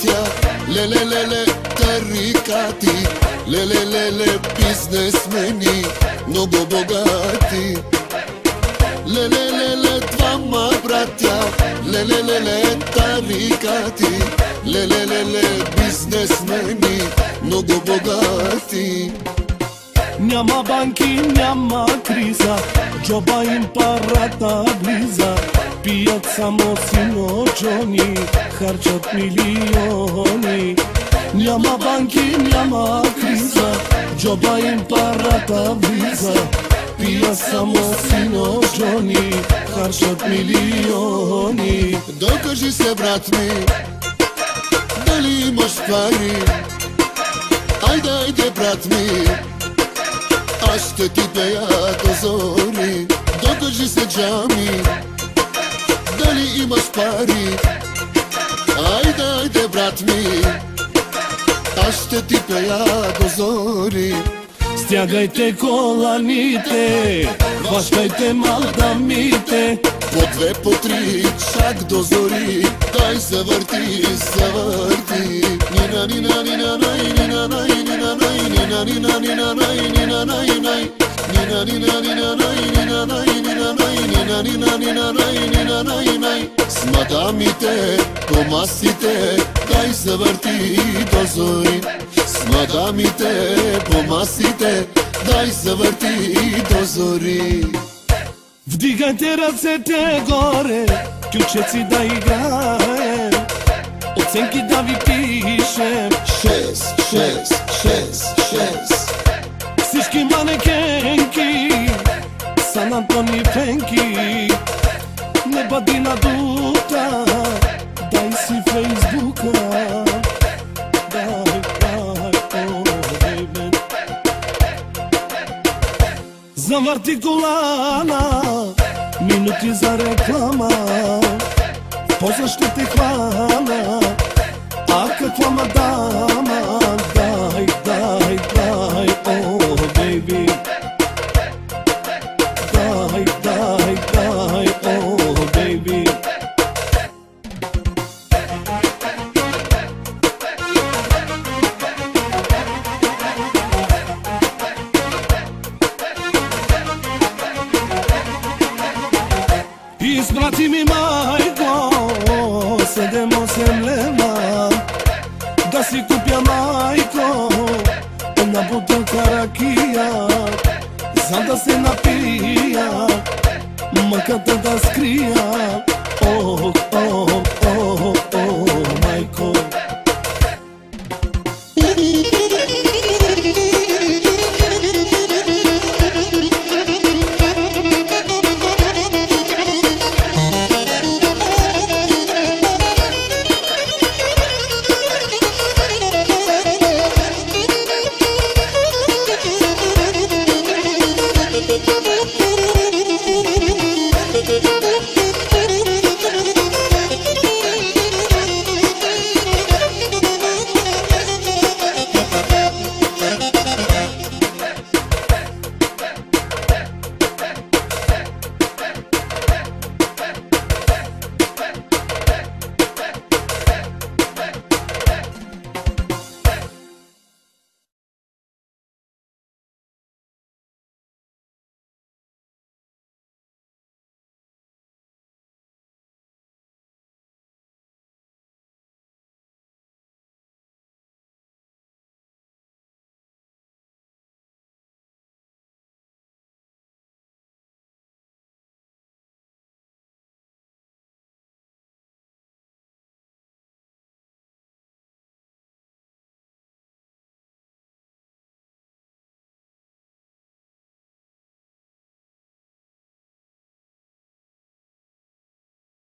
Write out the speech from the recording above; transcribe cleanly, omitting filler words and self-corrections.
bratja, lelelele tarikati, lelelele biznesmeni, mnogo bogati. Lelelele двама братя, лелелele тарикати, лелелele бизнесмени, много богати. Няма банки, няма криза, джоба им парата влиза. Пият само синоджони, харчат милиони. Няма банки, няма криза, джоба им парата влиза. Пият само синоджони, харчат милиони. Докажи се, брат ми, дали имаш пари. Айде, айде, брат ми, аз ще ти пея до зори. Докажи се, джами, дали имаш пари. Айде, айде, брат ми, аз ще ти пея до зори. Стягайте коланите, хващайте мадамите, по две, по три, чак до зори. Дай завърти, завърти. Нина, нина, нина, най, нина, най, нина, най, нина, нина, нина, най, нина, най, най. Нина, нина, нина, най, нина, най, нина, най, нина, нина, нина, най, нина, най, най. С мадамите по масите, дай завърти до зори. С мадамите по масите, дай завърти до зори. Вдигайте ръцете горе, ключеци да играем, оценки да ви пишем. 6, 6, 6, 6. Всички манекенки са на Антони Пенки. Не бъди надута, дай си Фейсбука. Завърти колана, минути за реклама, в поза ще те хвана. А каква мадама, дай, дай, дай, о, бейби. Дай, дай, дай, о, бейби. Изпрати ми, майко, 7-8 лева, да си купя, майко, една бутилка ракия, за да се напия, мъката да скрия. Ох, ох,